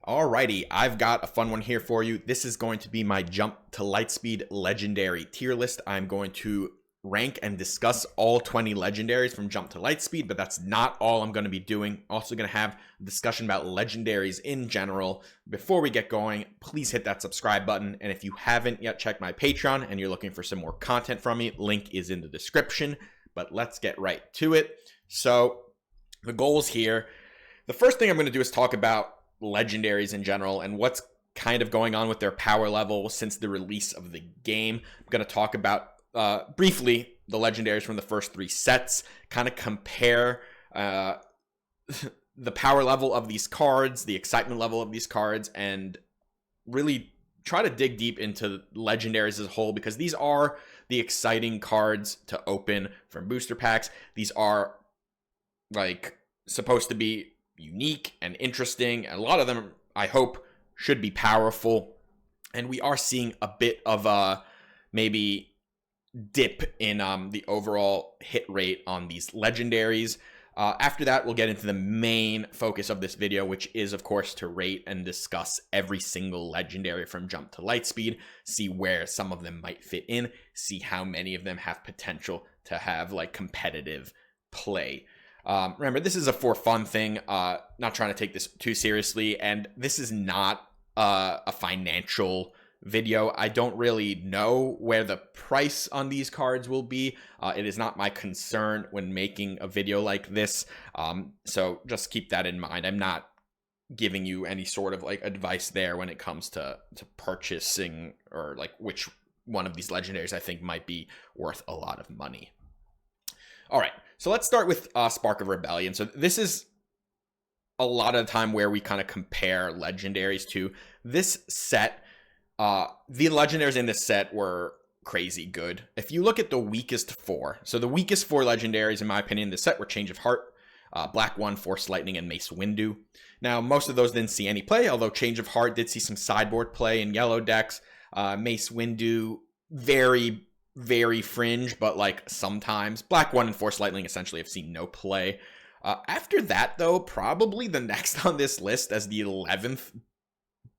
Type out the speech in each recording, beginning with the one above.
Alrighty, I've got a fun one here for you. This is going to be my Jump to Lightspeed Legendary tier list. I'm going to rank and discuss all 20 legendaries from Jump to Lightspeed, but that's not all I'm going to be doing. Also going to have a discussion about legendaries in general. Before we get going, please hit that subscribe button. And if you haven't yet checked my Patreon and you're looking for some more content from me, link is in the description. But let's get right to it. So the goals here. The first thing I'm going to do is talk about legendaries in general and what's kind of going on with their power level since the release of the game. I'm going to talk about briefly the legendaries from the first three sets, kind of compare the power level of these cards, the excitement level of these cards, and really try to dig deep into legendaries as a whole, because these are the exciting cards to open from booster packs. These are like supposed to be unique and interesting, and a lot of them, I hope, should be powerful. And we are seeing a bit of a maybe dip in the overall hit rate on these legendaries. After that, we'll get into the main focus of this video, which is, of course, to rate and discuss every single legendary from Jump to Lightspeed, see where some of them might fit in, see how many of them have potential to have like competitive play. Remember, this is a for fun thing, not trying to take this too seriously, and this is not a financial video. I don't really know where the price on these cards will be. It is not my concern when making a video like this, so just keep that in mind. I'm not giving you any sort of like advice there when it comes to purchasing or like which one of these legendaries I think might be worth a lot of money. All right, so let's start with Spark of Rebellion. So this is a lot of the time where we kind of compare legendaries to this set. The legendaries in this set were crazy good. If you look at the weakest four, so the weakest four legendaries, in my opinion, in this set were Change of Heart, Black 1, Force Lightning, and Mace Windu. Now, most of those didn't see any play, although Change of Heart did see some sideboard play in yellow decks. Mace Windu, very fringe, but like sometimes. Black 1 and Force Lightning essentially have seen no play. After that, though, probably the next on this list as the 11th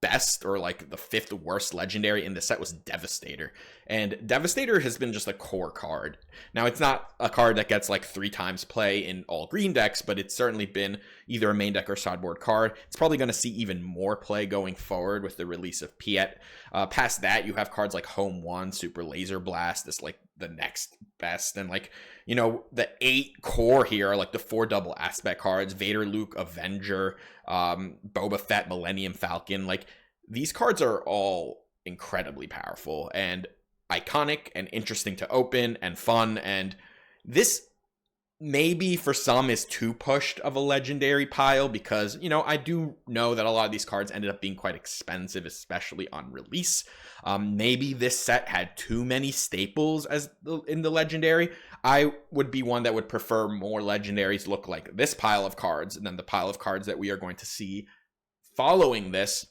best or like the 5th worst legendary in the set was Devastator. And Devastator has been just a core card. Now, it's not a card that gets like 3 times play in all green decks, but it's certainly been either a main deck or sideboard card. It's probably going to see even more play going forward with the release of Piet. Past that, you have cards like Home 1, Super Laser Blast, that's like the next best. And like, you know, the 8 core here are like the 4 double aspect cards: Vader, Luke, Avenger, Boba Fett, Millennium Falcon. Like, these cards are all incredibly powerful and iconic and interesting to open and fun. And this maybe for some is too pushed of a legendary pile, because, you know, I do know that a lot of these cards ended up being quite expensive, especially on release. Maybe this set had too many staples in the legendary. I would be one that would prefer more legendaries look like this pile of cards than the pile of cards that we are going to see following this.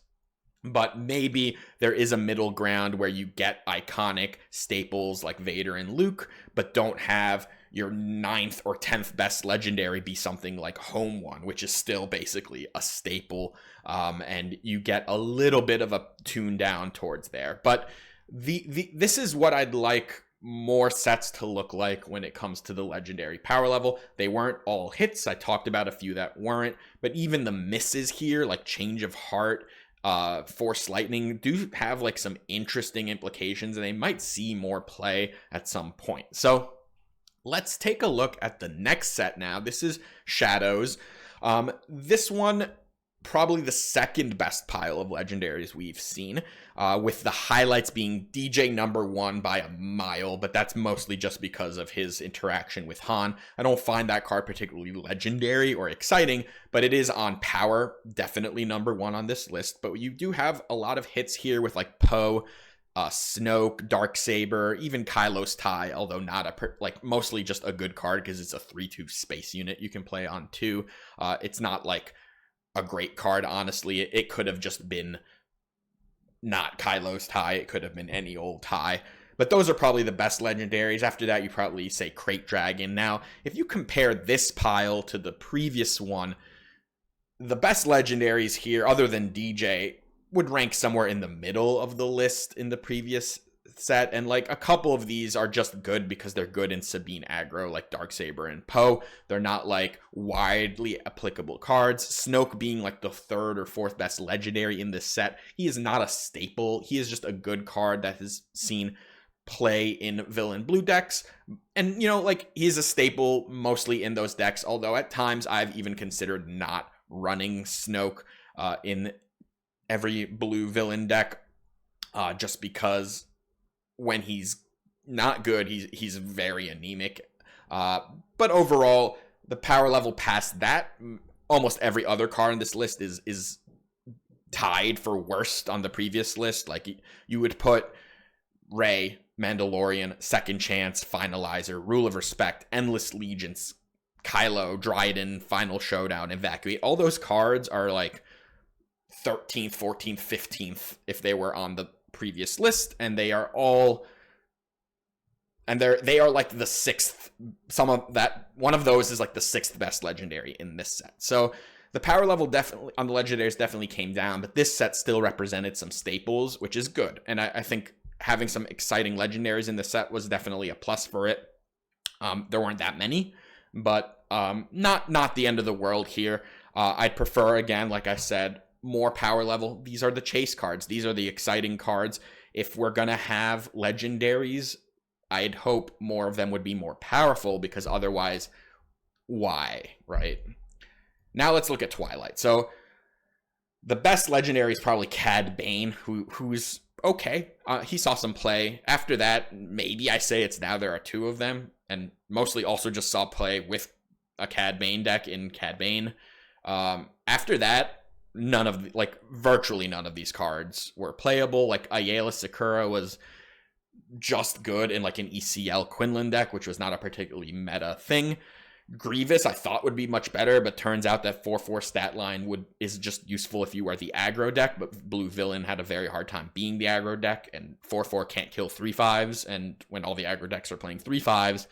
But maybe there is a middle ground where you get iconic staples like Vader and Luke, but don't have your 9th or 10th best legendary be something like Home 1, which is still basically a staple. And you get a little bit of a tune down towards there. But this is what I'd like more sets to look like when it comes to the legendary power level. They weren't all hits. I talked about a few that weren't, but even the misses here, like Change of Heart, Force Lightning, do have like some interesting implications, and they might see more play at some point. So let's take a look at the next set now. This is Shadows. This one, probably the second best pile of legendaries we've seen, with the highlights being DJ number 1 by a mile, but that's mostly just because of his interaction with Han. I don't find that card particularly legendary or exciting, but it is on power, definitely number 1 on this list. But you do have a lot of hits here with like Poe, Snoke, Darksaber, even Kylo's Tie, although not mostly just a good card because it's a 3/2 space unit you can play on too. It's not like a great card, honestly. It could have just been not Kylo's Tie. It could have been any old tie. But those are probably the best legendaries. After that, you probably say Crate Dragon. Now, if you compare this pile to the previous one, The best legendaries here, other than DJ, would rank somewhere in the middle of the list in the previous set. And like a couple of these are just good because they're good in Sabine aggro, like Darksaber and Poe. They're not like widely applicable cards. Snoke being like the third or fourth best legendary in this set. He is not a staple. He is just a good card that has seen play in villain blue decks, and you know, like, he's a staple mostly in those decks, although at times I've even considered not running Snoke in every blue villain deck, just because when he's not good, he's very anemic. But overall, the power level past that, almost every other card in this list is tied for worst on the previous list. Like, you would put Rey, Mandalorian, Second Chance, Finalizer, Rule of Respect, Endless Legions, Kylo, Dryden, Final Showdown, Evacuate. All those cards are like 13th, 14th, 15th if they were on the previous list, and they are all, and they are like the sixth. Some of that, one of those is like the sixth best legendary in this set. So the power level definitely on the legendaries definitely came down, but this set still represented some staples, which is good. And I think having some exciting legendaries in the set was definitely a plus for it. There weren't that many, but not the end of the world here. I'd prefer, again, like I said, more power level. These are the chase cards. These are the exciting cards. If we're going to have legendaries, I'd hope more of them would be more powerful, because otherwise, why, right? Now let's look at Twilight. So the best legendary is probably Cad Bane, who's okay. He saw some play. After that, maybe I say it's now there are two of them, and mostly also just saw play with a Cad Bane deck in Cad Bane. After that, virtually none of these cards were playable. Like Ayala Sakura was just good in like an ECL Quinlan deck, which was not a particularly meta thing. Grievous I thought would be much better, but turns out that 4/4 stat line is just useful if you are the aggro deck, but Blue Villain had a very hard time being the aggro deck, and 4/4 can't kill 3/5s, and when all the aggro decks are playing 3/5s,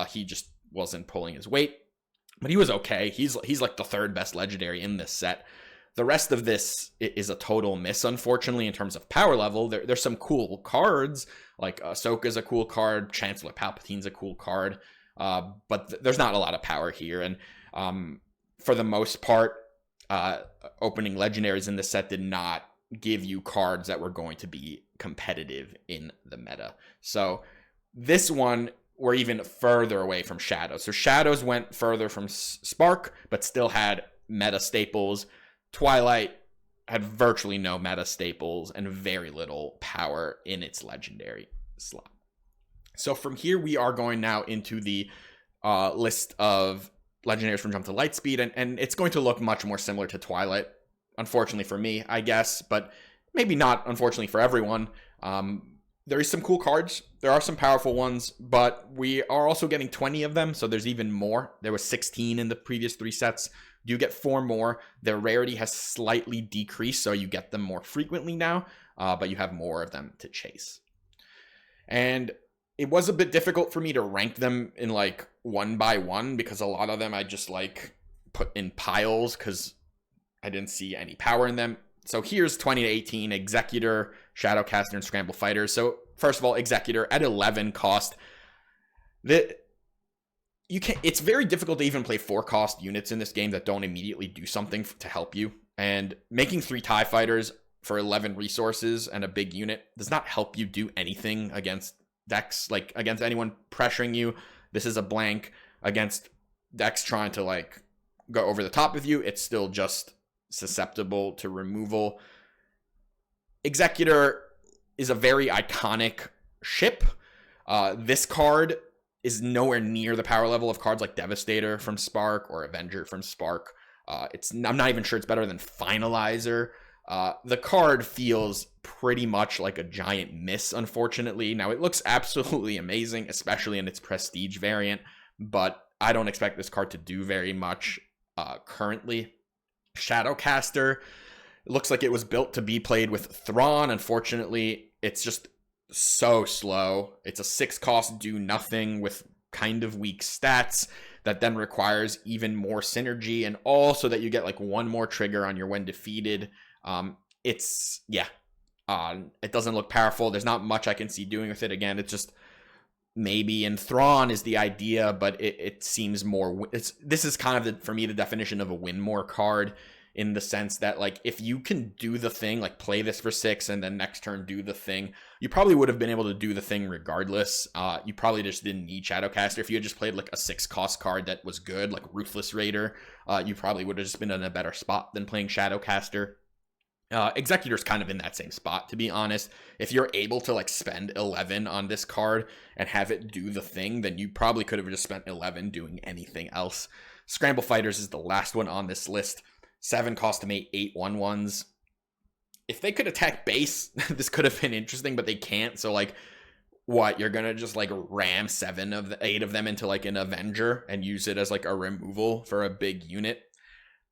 he just wasn't pulling his weight. But he was okay. He's like the third best legendary in this set. The rest of this is a total miss, unfortunately, in terms of power level. There's some cool cards, like Ahsoka's a cool card, Chancellor Palpatine's a cool card, but there's not a lot of power here. And for the most part, opening legendaries in this set did not give you cards that were going to be competitive in the meta. So this one, we're even further away from Shadows. So Shadows went further from Spark, but still had meta staples. Twilight had virtually no meta staples and very little power in its legendary slot. So from here, we are going now into the list of legendaries from Jump to Lightspeed, and it's going to look much more similar to Twilight, unfortunately for me, I guess, but maybe not unfortunately for everyone. There is some cool cards. There are some powerful ones, but we are also getting 20 of them, so there's even more. There was 16 in the previous three sets. You get 4 more. Their rarity has slightly decreased, so you get them more frequently now, but you have more of them to chase. And it was a bit difficult for me to rank them in like one by one, because a lot of them I just like put in piles because I didn't see any power in them. So here's 20 to 18, Executor, Shadowcaster, and Scramble Fighters. So first of all, Executor at 11 cost. It's very difficult to even play 4 cost units in this game that don't immediately do something to help you. And making 3 TIE Fighters for 11 resources and a big unit does not help you do anything against decks, like against anyone pressuring you. This is a blank. Against decks trying to like go over the top of you, it's still just susceptible to removal. Executor is a very iconic ship. This card is nowhere near the power level of cards like Devastator from Spark or Avenger from Spark. I'm not even sure it's better than Finalizer. The card feels pretty much like a giant miss, unfortunately. Now, it looks absolutely amazing, especially in its Prestige variant, but I don't expect this card to do very much currently. Shadowcaster, it looks like it was built to be played with Thrawn. Unfortunately, it's just so slow. It's a 6 cost do nothing with kind of weak stats. that then requires even more synergy, and also that you get like one more trigger on your when defeated. It's, yeah, it doesn't look powerful. There's not much I can see doing with it. Again, it's just maybe in Thrawn is the idea, but it seems more, this is kind of for me the definition of a win more card, in the sense that like if you can do the thing, like play this for 6 and then next turn do the thing, you probably would have been able to do the thing regardless. You probably just didn't need Shadowcaster. If you had just played like a 6 cost card that was good, like Ruthless Raider, you probably would have just been in a better spot than playing Shadowcaster. Executor's kind of in that same spot, to be honest. If you're able to like spend 11 on this card and have it do the thing, then you probably could have just spent 11 doing anything else. Scramble Fighters is the last one on this list. 7 cost to make 8 1/1s. If they could attack base, this could have been interesting, but they can't. So like, what, you're gonna just like ram 7 of the 8 of them into like an Avenger and use it as like a removal for a big unit?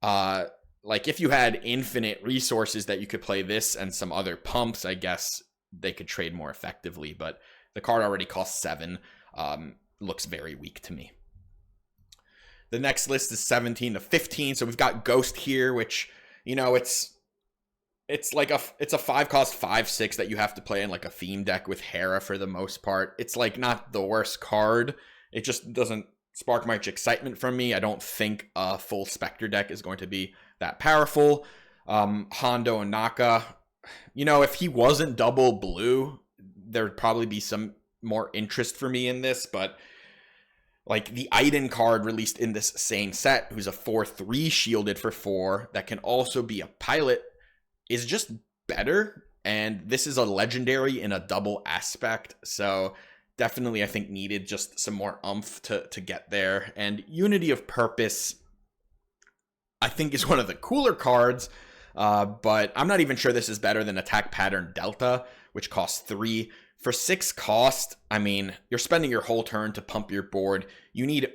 Like if you had infinite resources that you could play this and some other pumps, I guess they could trade more effectively, but the card already costs 7. Looks very weak to me. The next list is 17 to 15. So we've got Ghost here, which, you know, it's like it's a 5 cost 5/6 that you have to play in like a theme deck with Hera for the most part. It's like not the worst card. It just doesn't spark much excitement from me. I don't think a full Spectre deck is going to be that powerful. Hondo and Naka, you know, if he wasn't double blue, there'd probably be some more interest for me in this, but like the Iden card released in this same set, who's a 4/3 shielded for 4 that can also be a pilot, is just better. And this is a legendary in a double aspect, so definitely I think needed just some more oomph to get there. And Unity of Purpose, I think, is one of the cooler cards, but I'm not even sure this is better than Attack Pattern Delta, which costs 3. For 6 cost, I mean, you're spending your whole turn to pump your board. You need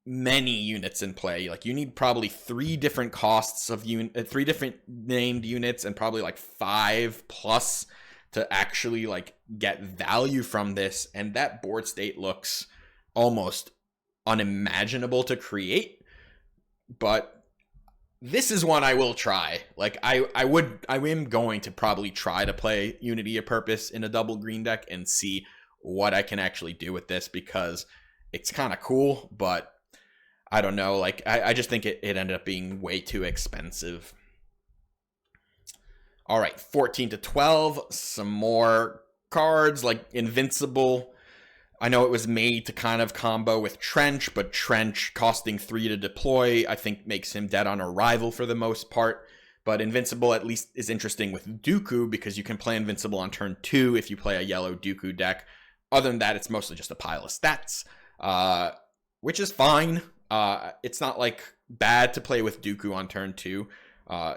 many units in play. Like, you need probably 3 different costs of 3 different named units, and probably like 5 plus to actually like get value from this. And that board state looks almost unimaginable to create, but this is one I will try. Like I am going to probably try to play Unity of Purpose in a double green deck and see what I can actually do with this, because it's kind of cool, but I don't know. Like I just think it ended up being way too expensive. All right, 14 to 12, some more cards like Invincible. I know it was made to kind of combo with Trench, but Trench costing 3 to deploy, I think makes him dead on arrival for the most part. But Invincible at least is interesting with Dooku, because you can play Invincible on turn 2 if you play a yellow Dooku deck. Other than that, it's mostly just a pile of stats, which is fine. It's not like bad to play with Dooku on turn 2.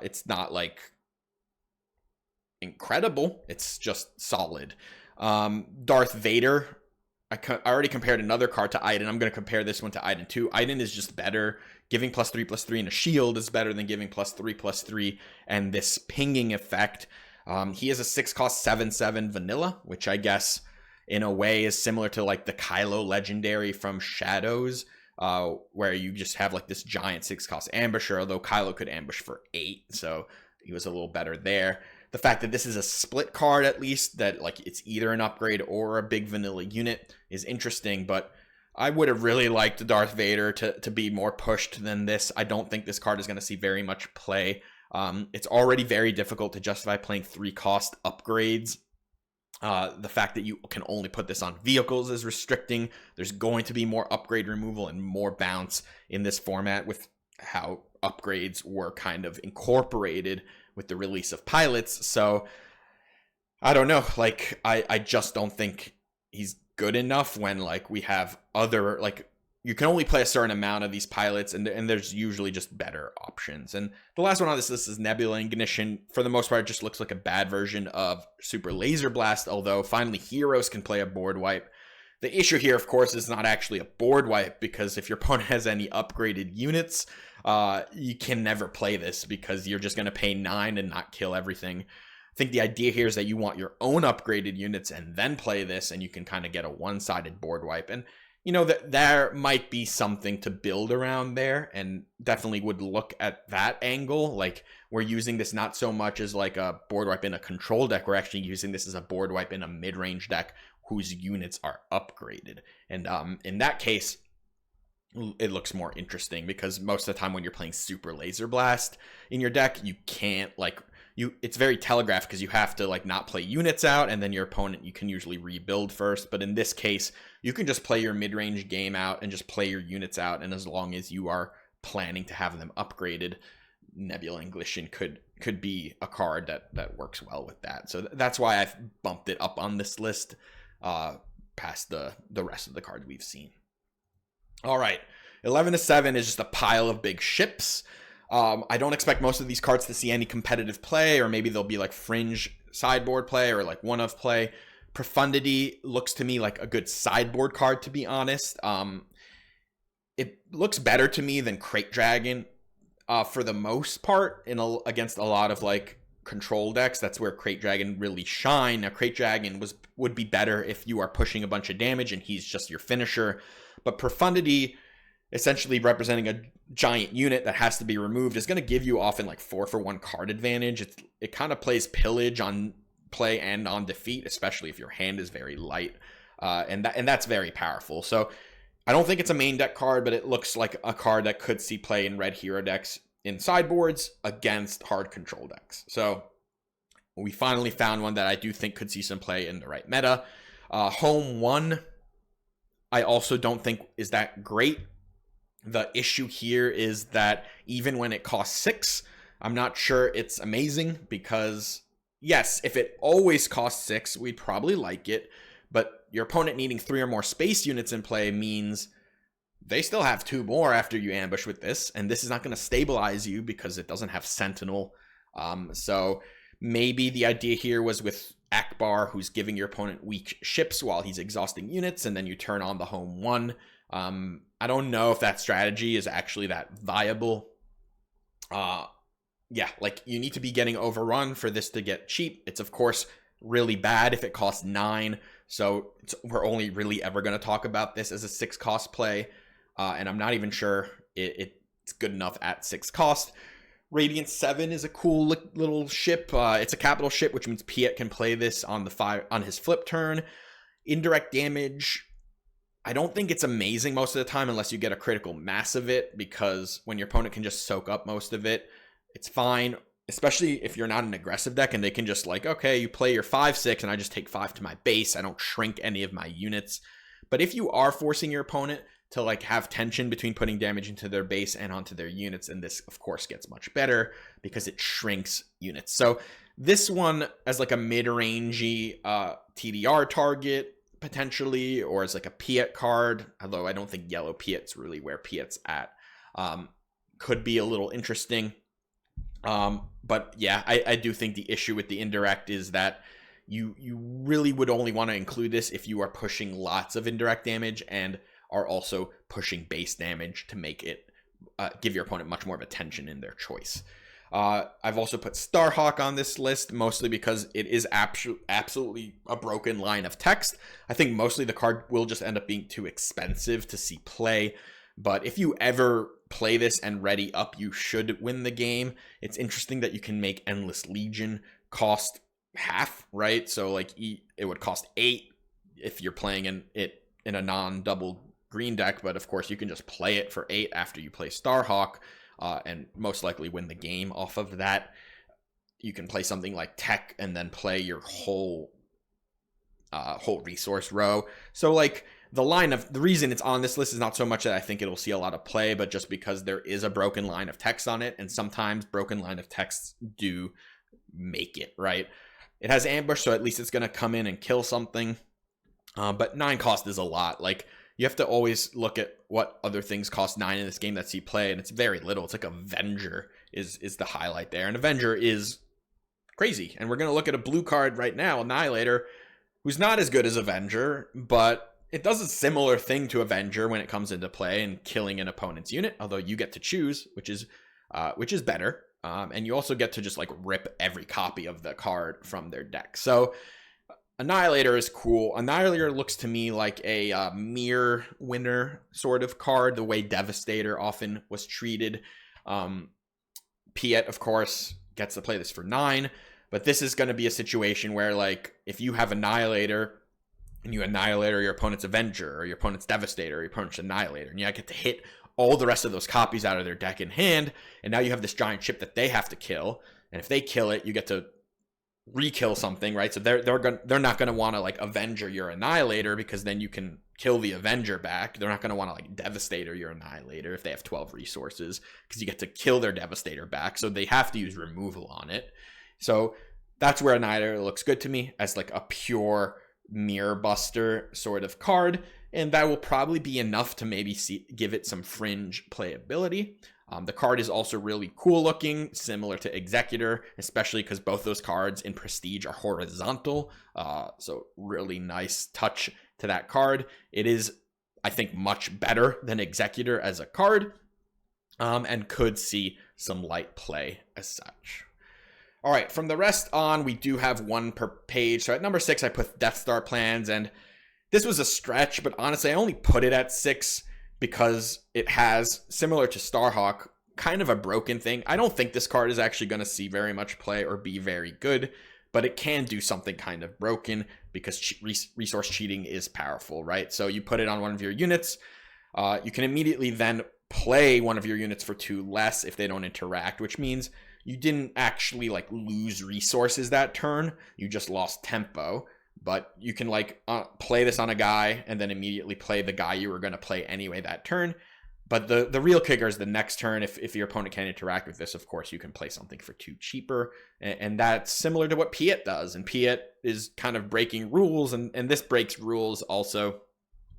It's not like incredible. It's just solid. Darth Vader, I already compared another card to Iden. I'm going to compare this one to Iden too. Iden is just better. Giving +3/+3 and a shield is better than giving +3/+3 and this pinging effect. He is a 6 cost 7/7 vanilla, which I guess in a way is similar to like the Kylo legendary from Shadows, where you just have like this giant 6 cost ambusher, although Kylo could ambush for 8, so he was a little better there. The fact that this is a split card, at least, that like it's either an upgrade or a big vanilla unit, is interesting, but I would have really liked Darth Vader to be more pushed than this. I don't think this card is going to see very much play. It's already very difficult to justify playing 3 cost upgrades. The fact that you can only put this on vehicles is restricting. There's going to be more upgrade removal and more bounce in this format with how upgrades were kind of incorporated with the release of pilots. So I don't know, like I just don't think he's good enough when like we have other, like you can only play a certain amount of these pilots, and there's usually just better options. And the last one on this list is Nebula Ignition. For the most part, it just looks like a bad version of Super Laser Blast, although finally heroes can play a board wipe. The issue here, of course, is not actually a board wipe, because if your opponent has any upgraded units, you can never play this, because you're just going to pay 9 and not kill everything. I think the idea here is that you want your own upgraded units and then play this, and you can kind of get a one-sided board wipe. And you know, that there might be something to build around there, and definitely would look at that angle. Like, we're using this not so much as like a board wipe in a control deck. We're actually using this as a board wipe in a mid-range deck whose units are upgraded. And in that case, it looks more interesting, because most of the time when you're playing Super Laser Blast in your deck, you can't like it's very telegraphed, because you have to like not play units out, and then your opponent, you can usually rebuild first. But in this case, you can just play your mid-range game out and just play your units out, and as long as you are planning to have them upgraded, Nebula Englishin could be a card that works well with that. So that's why I've bumped it up on this list past the rest of the cards we've seen. All right, 11-7 is just a pile of big ships. I don't expect most of these cards to see any competitive play, or maybe they'll be like fringe sideboard play or like one-of play. Profundity looks to me like a good sideboard card, to be honest. It looks better to me than Crate Dragon for the most part against a lot of like control decks. That's where Crate Dragon really shine. Now, Crate Dragon would be better if you are pushing a bunch of damage and he's just your finisher. But Profundity, essentially representing a giant unit that has to be removed, is going to give you often like 4-for-1 card advantage. It kind of plays pillage on play and on defeat, especially if your hand is very light, and that's very powerful. So I don't think it's a main deck card, but it looks like a card that could see play in red hero decks in sideboards against hard control decks. So we finally found one that I do think could see some play in the right meta. Home 1, I also don't think is that great. The issue here is that even when it costs 6, I'm not sure it's amazing, because yes, if it always costs 6, we'd probably like it, but your opponent needing 3 or more space units in play means they still have 2 more after you ambush with this, and this is not going to stabilize you because it doesn't have Sentinel. So maybe the idea here was with Akbar, who's giving your opponent weak ships while he's exhausting units, and then you turn on the Home 1. I don't know if that strategy is actually that viable. Yeah, like, you need to be getting overrun for this to get cheap. It's of course really bad if it costs 9, so we're only really ever going to talk about this as a 6 cost play, and I'm not even sure it's good enough at 6 cost. Radiant 7 is a cool little ship. It's a capital ship, which means Piet can play this on his flip turn. Indirect damage, I don't think it's amazing most of the time unless you get a critical mass of it, because when your opponent can just soak up most of it, it's fine, especially if you're not an aggressive deck and they can just like, okay, you play your 5-6 and I just take 5 to my base. I don't shrink any of my units. But if you are forcing your opponent to like have tension between putting damage into their base and onto their units, and this of course gets much better because it shrinks units. So this one as like a mid-rangey TDR target potentially, or as like a Piet card, although I don't think yellow Piet's really where Piet's at, could be a little interesting. But yeah, I do think the issue with the indirect is that you really would only want to include this if you are pushing lots of indirect damage and are also pushing base damage to make it give your opponent much more of a tension in their choice. I've also put Starhawk on this list, mostly because it is absolutely a broken line of text. I think mostly the card will just end up being too expensive to see play, but if you ever play this and ready up, you should win the game. It's interesting that you can make Endless Legion cost half, right? So like it would cost 8 if you're playing it in a non-double green deck, but of course you can just play it for 8 after you play Starhawk, and most likely win the game off of that. You can play something like Tech and then play your whole resource row. So like the reason it's on this list is not so much that I think it'll see a lot of play, but just because there is a broken line of text on it, and sometimes broken line of texts do make it, right? It has ambush, so at least it's going to come in and kill something, but 9 cost is a lot. Like, you have to always look at what other things cost 9 in this game that see play, and it's very little. It's like Avenger is the highlight there, and Avenger is crazy. And we're going to look at a blue card right now, Annihilator, who's not as good as Avenger, but it does a similar thing to Avenger when it comes into play and killing an opponent's unit, although you get to choose, which is better. And you also get to just like rip every copy of the card from their deck. So Annihilator is cool. Annihilator looks to me like a mirror winner sort of card, the way Devastator often was treated. Piet, of course, gets to play this for 9, but this is going to be a situation where, like, if you have Annihilator and you Annihilator your opponent's Avenger, or your opponent's Devastator, or your opponent's Annihilator, and you get to hit all the rest of those copies out of their deck in hand, and now you have this giant chip that they have to kill, and if they kill it, you get to re-kill something, right? So they're not going to want to like Avenger your Annihilator, because then you can kill the Avenger back. They're not going to want to like Devastator your Annihilator if they have 12 resources, because you get to kill their Devastator back. So they have to use removal on it. So that's where Annihilator looks good to me, as like a pure mirror buster sort of card, and that will probably be enough to maybe give it some fringe playability. The card is also really cool looking, similar to Executor, especially because both those cards in Prestige are horizontal. So really nice touch to that card. It is, I think, much better than Executor as a card, and could see some light play as such. All right, from the rest on, we do have one per page. So at number 6, I put Death Star Plans, and this was a stretch, but honestly, I only put it at 6 because it has, similar to Starhawk, kind of a broken thing. I don't think this card is actually going to see very much play or be very good, but it can do something kind of broken because resource cheating is powerful, right? So you put it on one of your units, you can immediately then play one of your units for 2 less if they don't interact, which means you didn't actually like lose resources that turn, you just lost tempo. But you can like play this on a guy and then immediately play the guy you were going to play anyway that turn. But the real kicker is the next turn. If your opponent can't interact with this, of course, you can play something for 2 cheaper. And that's similar to what Piet does. And Piet is kind of breaking rules, and this breaks rules also.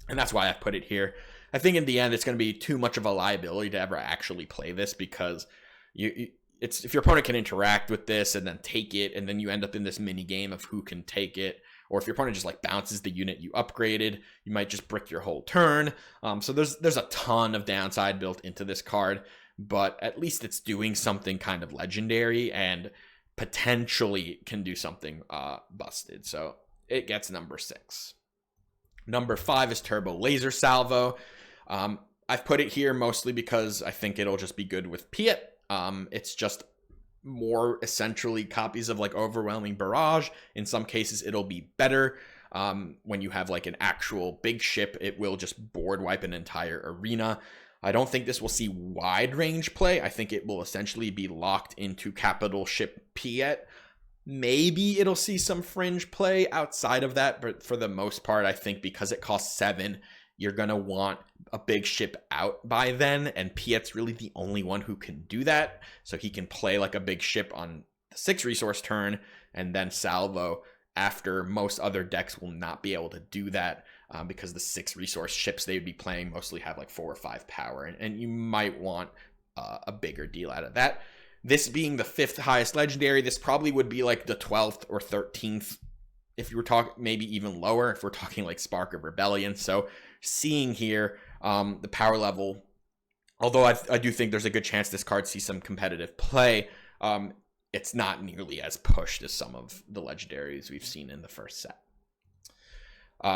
And that's why I put it here. I think in the end, it's going to be too much of a liability to ever actually play this, because if your opponent can interact with this and then take it, and then you end up in this mini game of who can take it. Or if your opponent just like bounces the unit you upgraded, you might just brick your whole turn. So there's a ton of downside built into this card, but at least it's doing something kind of legendary and potentially can do something busted. So it gets number 6. Number 5 is Turbo Laser Salvo. I've put it here mostly because I think it'll just be good with Piet. It's just more essentially copies of like Overwhelming Barrage. In some cases it'll be better. When you have like an actual big ship, it will just board wipe an entire arena. I don't think this will see wide range play. I think it will essentially be locked into capital ship Piet. Maybe it'll see some fringe play outside of that, but for the most part, I think because it costs 7, you're going to want a big ship out by then, and Piet's really the only one who can do that. So he can play like a big ship on the 6 resource turn and then salvo after. Most other decks will not be able to do that because the 6 resource ships they would be playing mostly have like 4 or 5 power, and you might want a bigger deal out of that. This being the 5th highest legendary, this probably would be like the 12th or 13th if you were talking, maybe even lower if we're talking like Spark of Rebellion. So seeing here the power level, although I do think there's a good chance this card sees some competitive play, it's not nearly as pushed as some of the legendaries we've seen in the first set.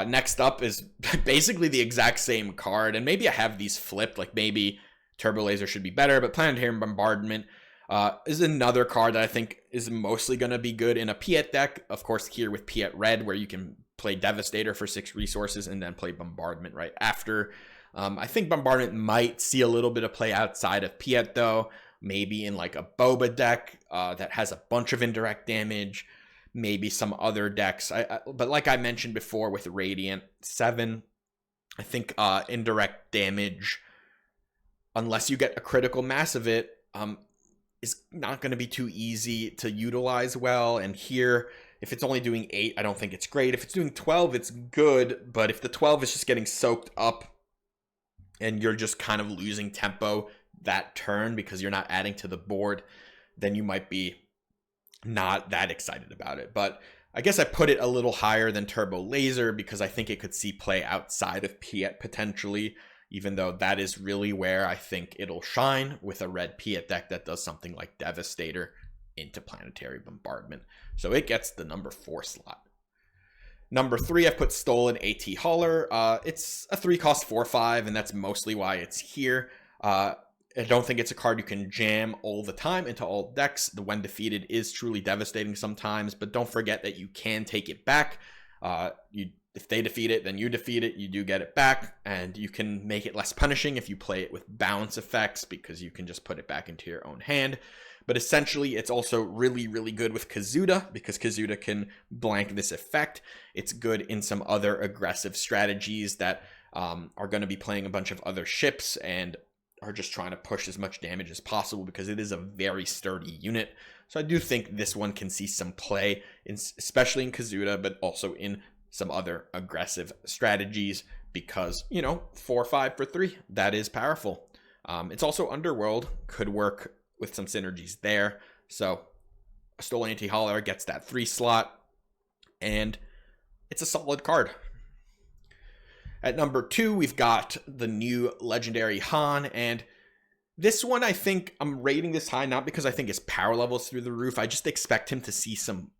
Next up is basically the exact same card, and maybe I have these flipped, like maybe Turbo Laser should be better, but Planetary Bombardment is another card that I think is mostly going to be good in a Piet deck. Of course, here with Piet Red, where you can play Devastator for 6 resources and then play Bombardment right after. I think Bombardment might see a little bit of play outside of Piet, though. Maybe in like a Boba deck that has a bunch of indirect damage. Maybe some other decks. But like I mentioned before with Radiant 7, I think indirect damage, unless you get a critical mass of it, is not going to be too easy to utilize well. And here, if it's only doing 8, I don't think it's great. If it's doing 12, it's good. But if the 12 is just getting soaked up and you're just kind of losing tempo that turn because you're not adding to the board, then you might be not that excited about it. But I guess I put it a little higher than Turbo Laser because I think it could see play outside of Piet potentially, even though that is really where I think it'll shine with a red Piet deck that does something like Devastator into Planetary Bombardment. So it gets the number 4 slot. Number 3, I've put Stolen AT Hauler. It's a 3 cost 4/5, and that's mostly why it's here. I don't think it's a card you can jam all the time into all decks. The when defeated is truly devastating sometimes, but don't forget that you can take it back. If they defeat it, then you defeat it. You do get it back, and you can make it less punishing if you play it with balance effects, because you can just put it back into your own hand. But essentially, it's also really, really good with Kazuda, because Kazuda can blank this effect. It's good in some other aggressive strategies that are going to be playing a bunch of other ships and are just trying to push as much damage as possible, because it is a very sturdy unit. So I do think this one can see some play, especially in Kazuda, but also in some other aggressive strategies, because, 4/5 for 3, that is powerful. It's also Underworld, could work with some synergies there. So a Stolen Anti-Hauler gets that 3 slot, and it's a solid card. At number 2, we've got the new legendary Han, and this one, I think I'm rating this high not because I think his power level's through the roof. I just expect him to see some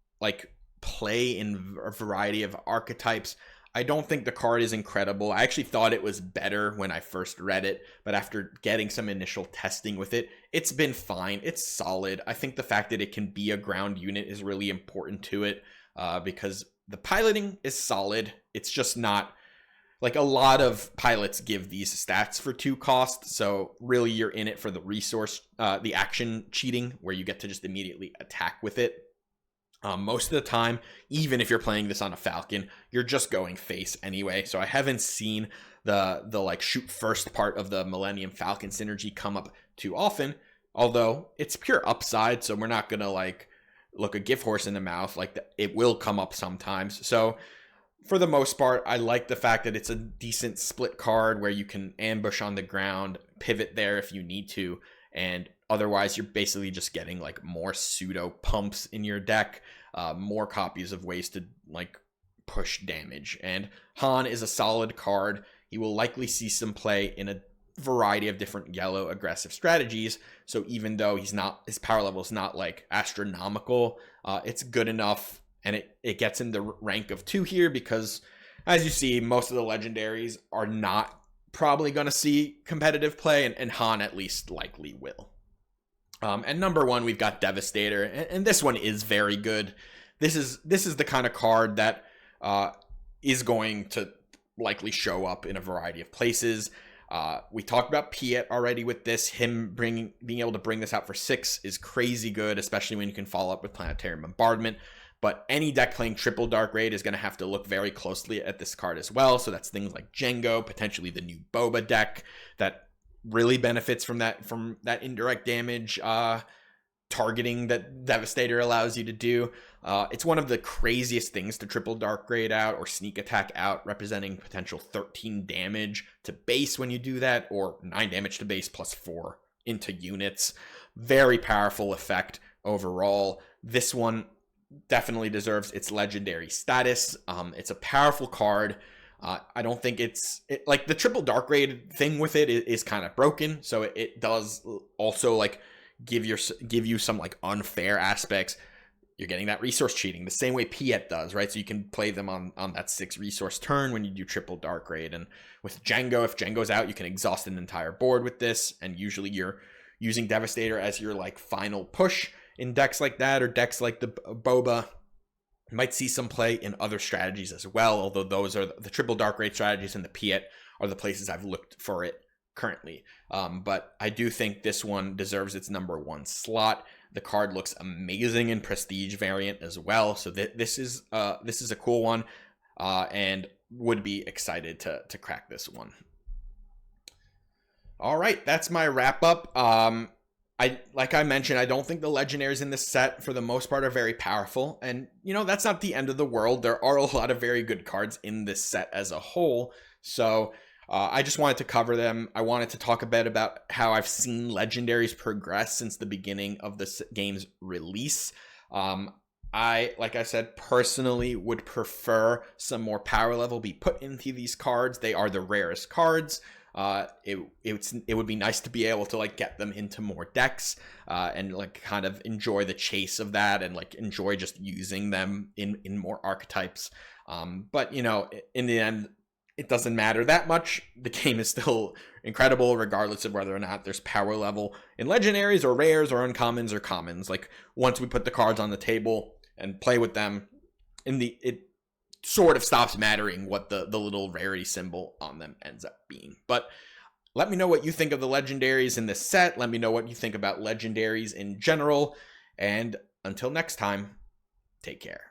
play in a variety of archetypes. I don't think the card is incredible. I actually thought it was better when I first read it, but after getting some initial testing with it, it's been fine. It's solid. I think the fact that it can be a ground unit is really important to it, because the piloting is solid. It's just not a lot of pilots give these stats for 2 costs, so really you're in it for the resource, the action cheating, where you get to just immediately attack with it. Most of the time, even if you're playing this on a Falcon, you're just going face anyway. So I haven't seen the shoot first part of the Millennium Falcon synergy come up too often, although it's pure upside. So we're not going to look a gift horse in the mouth. It will come up sometimes. So for the most part, I like the fact that it's a decent split card where you can ambush on the ground, pivot there if you need to, and otherwise you're basically just getting more pseudo pumps in your deck, more copies of ways to push damage. And Han is a solid card. He will likely see some play in a variety of different yellow aggressive strategies. So even though his power level is not astronomical, it's good enough, and it gets in the rank of 2 here, because as you see, most of the legendaries are not probably going to see competitive play, and Han at least likely will. And number 1, we've got Devastator, and this one is very good. This is the kind of card that is going to likely show up in a variety of places. We talked about Piet already with this. Him being able to bring this out for 6 is crazy good, especially when you can follow up with Planetary Bombardment. But any deck playing triple Dark Raid is going to have to look very closely at this card as well. So that's things like Django, potentially the new Boba deck that really benefits from that indirect damage targeting that Devastator allows you to do. It's one of the craziest things to triple Dark Raid out or sneak attack out, representing potential 13 damage to base when you do that, or 9 damage to base plus 4 into units. Very powerful effect overall. This one definitely deserves its legendary status. It's a powerful card. I don't think the triple Dark Raid thing with it is kind of broken. So it does also give you some unfair aspects. You're getting that resource cheating the same way Piet does, right? So you can play them on that 6 resource turn when you do triple Dark Raid. And with Django, if Django's out, you can exhaust an entire board with this. And usually you're using Devastator as your final push in decks like that, or decks like the Boba. You might see some play in other strategies as well, although those are the triple Dark Raid strategies, and the Piet are the places I've looked for it currently. But I do think this one deserves its number 1 slot. The card looks amazing in Prestige variant as well, so this is a cool one, and would be excited to crack this one. All right, that's my wrap up. Like I mentioned, I don't think the legendaries in this set for the most part are very powerful, and that's not the end of the world. There are a lot of very good cards in this set as a whole, so I just wanted to cover them. I wanted to talk a bit about how I've seen legendaries progress since the beginning of the game's release. Like I said, personally would prefer some more power level be put into these cards. They are the rarest cards. It would be nice to be able to like get them into more decks, and like kind of enjoy the chase of that, and like enjoy just using them in more archetypes. But you know, in the end, it doesn't matter that much. The game is still incredible regardless of whether or not there's power level in legendaries or rares or uncommons or commons. Like once we put the cards on the table and play with them, it sort of stops mattering what the little rarity symbol on them ends up being. But let me know what you think of the legendaries in this set. Let me know what you think about legendaries in general. And until next time, take care.